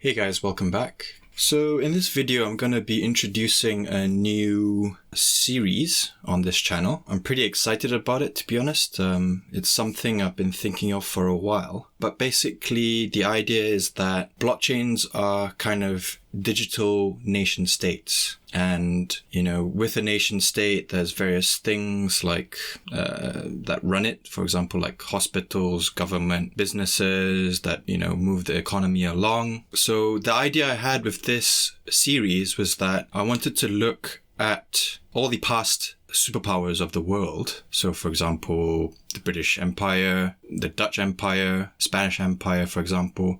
Hey guys, welcome back. So in this video, I'm going to be introducing a new series on this channel. I'm pretty excited about it, to be honest. It's something I've been thinking of for a while. But basically, the idea is that blockchains are kind of digital nation states. And, with a nation state, there's various things like that run it. For example, like hospitals, government, businesses that, move the economy along. So the idea I had with this series was that I wanted to look at all the past superpowers of the world. So, for example, the British Empire, the Dutch Empire, Spanish Empire, for example,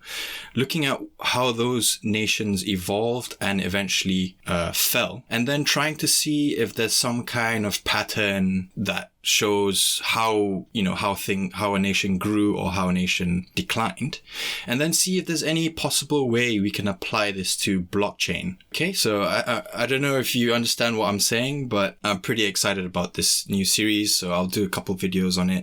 looking at how those nations evolved and eventually fell, and then trying to see if there's some kind of pattern that shows how a nation grew or how a nation declined, and then see if there's any possible way we can apply this to blockchain. Okay, so I don't know if you understand what I'm saying, but I'm pretty excited about this new series, so I'll do a couple videos on it.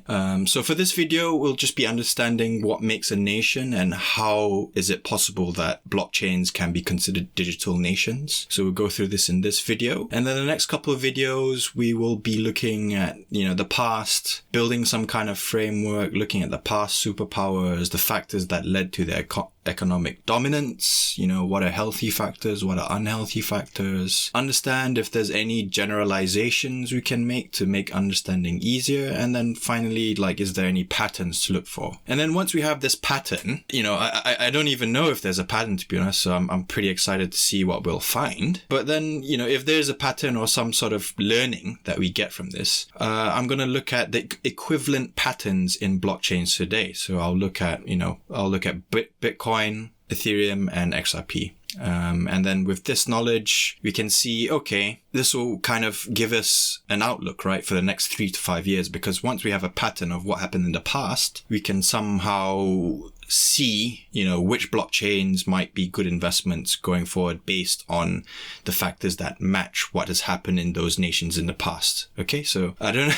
So for this video, we'll just be understanding what makes a nation and how is it possible that blockchains can be considered digital nations. So we'll go through this in this video. And then the next couple of videos, we will be looking at, the past, building some kind of framework, looking at the past superpowers, the factors that led to their economic dominance, what are healthy factors, what are unhealthy factors, understand if there's any generalizations we can make to make understanding easier, and then finally, is there any patterns to look for? And then once we have this pattern, I don't even know if there's a pattern, to be honest, so I'm pretty excited to see what we'll find. But then, if there's a pattern or some sort of learning that we get from this, I'm going to look at the equivalent patterns in blockchains today. So I'll look at, Bitcoin, Ethereum, and XRP. And then with this knowledge, we can see, okay, this will kind of give us an outlook, right, for the next 3 to 5 years, because once we have a pattern of what happened in the past, we can somehow see, which blockchains might be good investments going forward based on the factors that match what has happened in those nations in the past. Okay, so I don't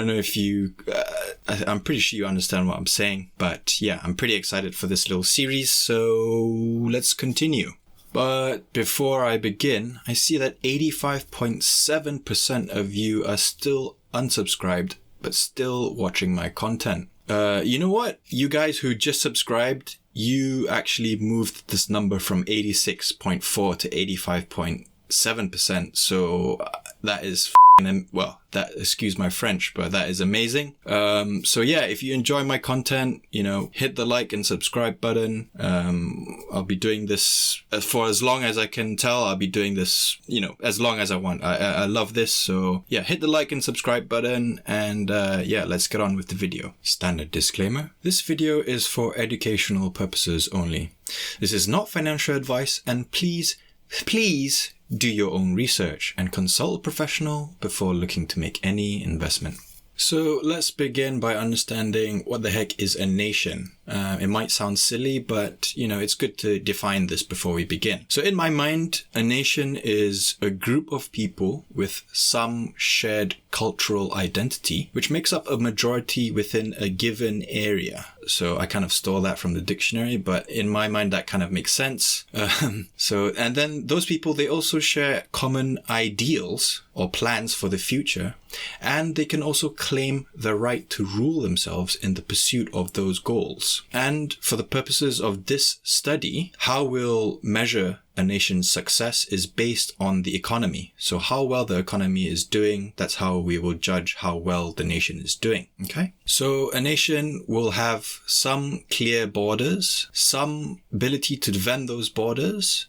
know if you, I'm pretty sure you understand what I'm saying, but yeah, I'm pretty excited for this little series. So let's continue. But before I begin, I see that 85.7% of you are still unsubscribed, but still watching my content. You know what? You guys who just subscribed, you actually moved this number from 86.4 to 85.7%. So that is excuse my French, but that is amazing. So yeah, if you enjoy my content, hit the like and subscribe button. I'll be doing this for as long as I can tell. I'll be doing this, as long as I want. I love this. So yeah, hit the like and subscribe button, and yeah, let's get on with the video. Standard disclaimer. This video is for educational purposes only. This is not financial advice, and please do your own research and consult a professional before looking to make any investment. So let's begin by understanding what the heck is a nation. It might sound silly, but it's good to define this before we begin. So in my mind, a nation is a group of people with some shared cultural identity, which makes up a majority within a given area. So I kind of stole that from the dictionary, but in my mind, that kind of makes sense. And then those people, they also share common ideals or plans for the future, and they can also claim the right to rule themselves in the pursuit of those goals. And for the purposes of this study, how we'll measure a nation's success is based on the economy. So how well the economy is doing, that's how we will judge how well the nation is doing. Okay? So a nation will have some clear borders, some ability to defend those borders.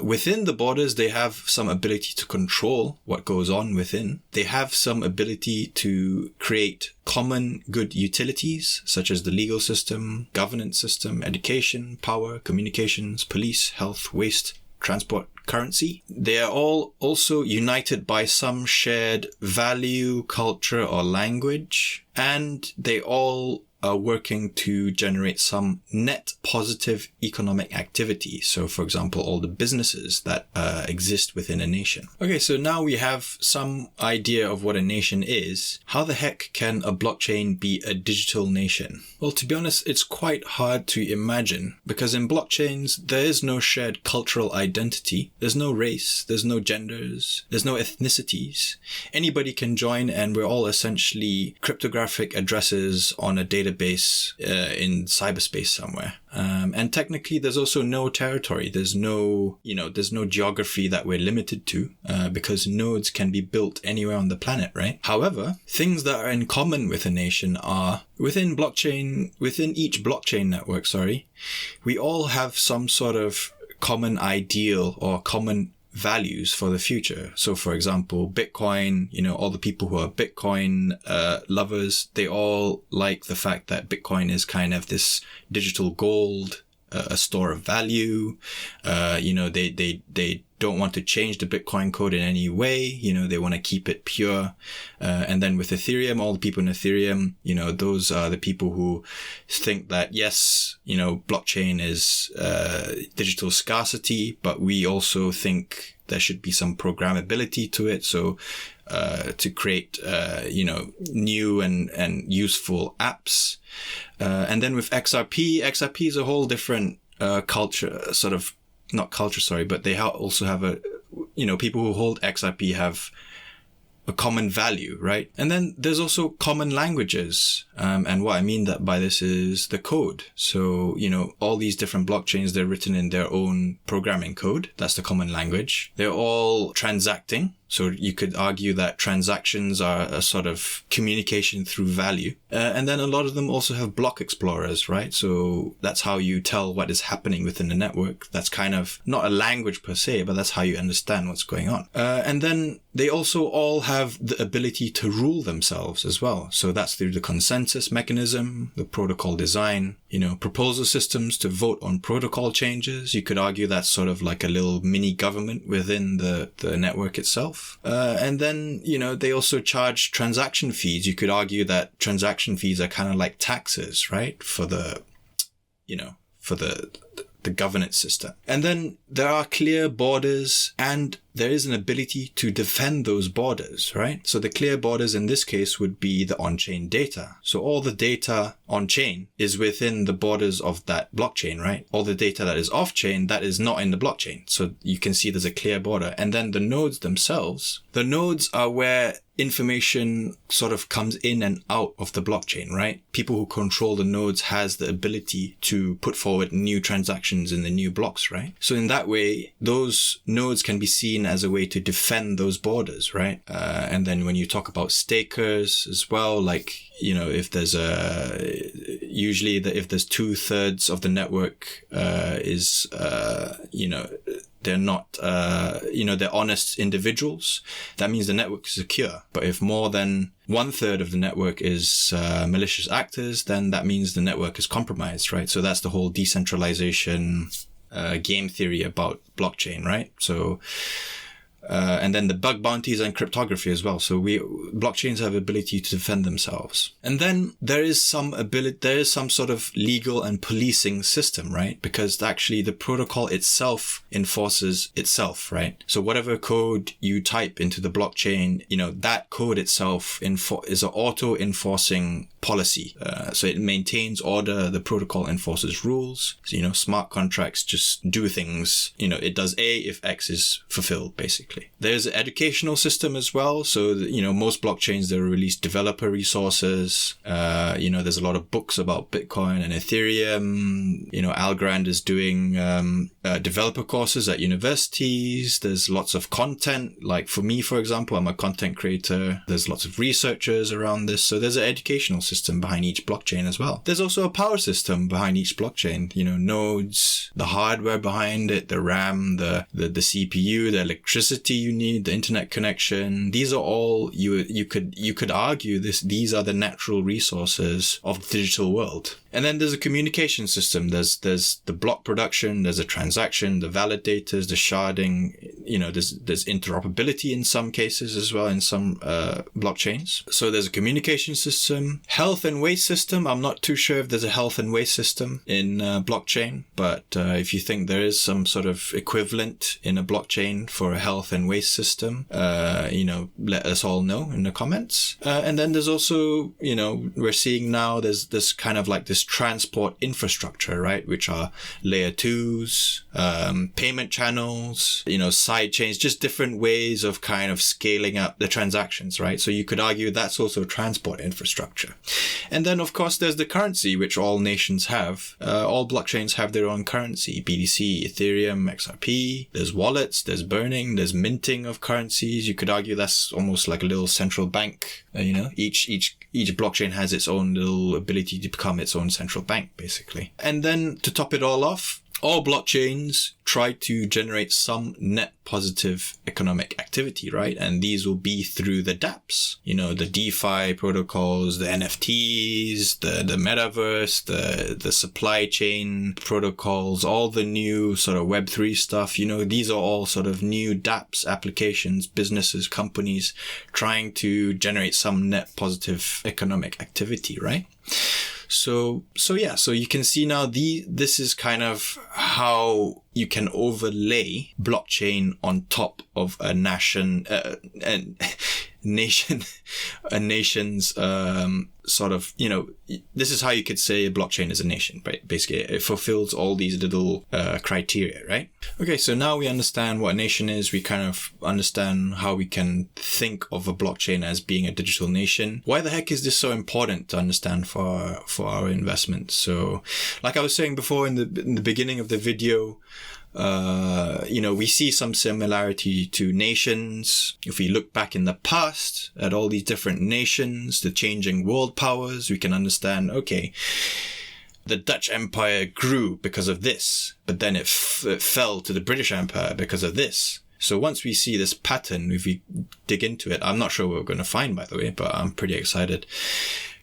Within the borders, they have some ability to control what goes on within. They have some ability to create common good utilities, such as the legal system, governance system, education, power, communications, police, health, waste, transport, currency. They are all also united by some shared value, culture, or language, and they all are working to generate some net positive economic activity. So, for example, all the businesses that exist within a nation. Okay, so now we have some idea of what a nation is. How the heck can a blockchain be a digital nation? Well, to be honest, it's quite hard to imagine, because in blockchains, there is no shared cultural identity. There's no race, there's no genders, there's no ethnicities. Anybody can join, and we're all essentially cryptographic addresses on a database in cyberspace somewhere. And technically, there's also no territory. There's no geography that we're limited to, because nodes can be built anywhere on the planet, right? However, things that are in common with a nation are within each blockchain network, we all have some sort of common ideal or common values for the future. So, for example, Bitcoin, all the people who are Bitcoin lovers, they all like the fact that Bitcoin is kind of this digital gold, a store of value. They don't want to change the Bitcoin code in any way. They want to keep it pure. And then with Ethereum, all the people in Ethereum, those are the people who think that, yes, blockchain is digital scarcity, but we also think there should be some programmability to it. So to create, new and useful apps. And then with XRP is a whole different culture, sort of, not culture, sorry, but they also have people who hold XRP have a common value, right? And then there's also common languages. And what I mean by this is the code. So, all these different blockchains, they're written in their own programming code. That's the common language. They're all transacting. So you could argue that transactions are a sort of communication through value. And then a lot of them also have block explorers, right? So that's how you tell what is happening within the network. That's kind of not a language per se, but that's how you understand what's going on. And then they also all have the ability to rule themselves as well. So that's through the consensus mechanism, the protocol design, proposal systems to vote on protocol changes. You could argue that's sort of like a little mini government within the network itself. And then, they also charge transaction fees. You could argue that transaction fees are kind of like taxes, right? For the governance system. And then there are clear borders, and there is an ability to defend those borders, right? So the clear borders in this case would be the on-chain data. So all the data on-chain is within the borders of that blockchain, right? All the data that is off-chain, that is not in the blockchain. So you can see there's a clear border. And then the nodes themselves, the nodes are where information sort of comes in and out of the blockchain, right? People who control the nodes has the ability to put forward new transactions in the new blocks, right? So in that way, those nodes can be seen as a way to defend those borders, right? And then when you talk about stakers as well, like, if there's if there's 2/3 of the network they're not, they're honest individuals, that means the network is secure. But if more than 1/3 of the network is malicious actors, then that means the network is compromised, right? So that's the whole decentralization game theory about blockchain, right? So, and then the bug bounties and cryptography as well. So blockchains have ability to defend themselves. And then there is some sort of legal and policing system, right? Because actually the protocol itself enforces itself, right? So whatever code you type into the blockchain, that code itself is an auto-enforcing policy. So it maintains order, the protocol enforces rules. So, smart contracts just do things, it does A if X is fulfilled, basically. There's an educational system as well. So, most blockchains, they release developer resources. There's a lot of books about Bitcoin and Ethereum. Algorand is doing developer courses at universities. There's lots of content. Like for me, for example, I'm a content creator. There's lots of researchers around this. So there's an educational system behind each blockchain as well. There's also a power system behind each blockchain. Nodes, the hardware behind it, the RAM, the CPU, the electricity you need, the internet connection. These are all, you could argue these are the natural resources of the digital world. And then there's a communication system. There's the block production, there's a transaction, the validators, the sharding, there's interoperability in some cases as well in some blockchains. So there's a communication system, health and waste system. I'm not too sure if there's a health and waste system in blockchain, but if you think there is some sort of equivalent in a blockchain for a health and waste system, let us all know in the comments. And then there's also, we're seeing now there's this kind of like this transport infrastructure, right? Which are layer 2s, payment channels, side chains, just different ways of kind of scaling up the transactions, right? So you could argue that's also transport infrastructure. And then of course there's the currency, which all nations have. All blockchains have their own currency: BTC, Ethereum, XRP. There's wallets, there's burning, there's minting of currencies. You could argue that's almost like a little central bank. Each blockchain has its own little ability to become its own central bank, basically. And then to top it all off, all blockchains try to generate some net positive economic activity, right? And these will be through the dApps, the DeFi protocols, the NFTs, the metaverse, the supply chain protocols, all the new sort of Web3 stuff. These are all sort of new dApps applications, businesses, companies trying to generate some net positive economic activity, right? So you can see now this is kind of how you can overlay blockchain on top of a nation's sort of, this is how you could say a blockchain is a nation, right? Basically, it fulfills all these little criteria, right? Okay, so now we understand what a nation is. We kind of understand how we can think of a blockchain as being a digital nation. Why the heck is this so important to understand for our investments? So, like I was saying before in the beginning of the video, we see some similarity to nations. If we look back in the past at all these different nations, the changing world powers, we can understand, okay, the Dutch Empire grew because of this, but then it fell to the British Empire because of this. So once we see this pattern, if we dig into it, I'm not sure what we're going to find, by the way, but I'm pretty excited.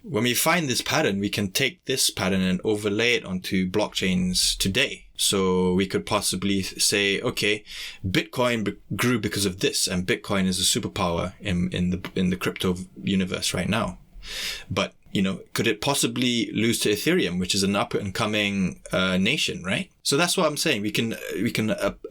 When we find this pattern, we can take this pattern and overlay it onto blockchains today. So we could possibly say, okay, Bitcoin grew because of this, and Bitcoin is a superpower in the crypto universe right now. But, could it possibly lose to Ethereum, which is an up and coming nation, right? So that's what I'm saying. We can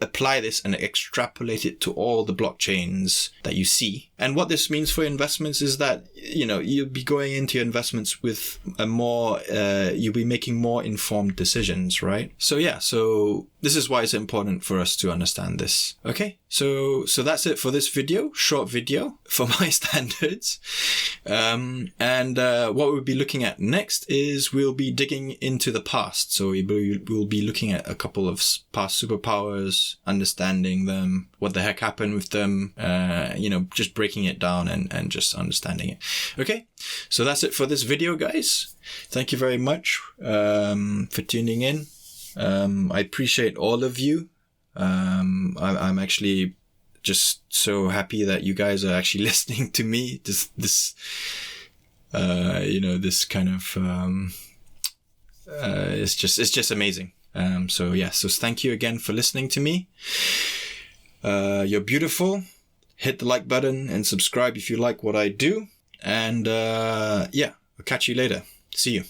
apply this and extrapolate it to all the blockchains that you see. And what this means for investments is that, you'll be going into your investments with you'll be making more informed decisions, right? So this is why it's important for us to understand this. Okay. So that's it for this video, short video for my standards. And what we'll be looking at next is we'll be digging into the past. So we'll be looking at a couple of past superpowers, understanding them, what the heck happened with them, just breaking it down and just understanding it. Okay, so that's it for this video, guys. Thank you very much for tuning in. I appreciate all of you. I'm actually just so happy that you guys are actually listening to me. This kind of it's just amazing. So thank you again for listening to me. You're beautiful. Hit the like button and subscribe if you like what I do. And I'll catch you later. See you.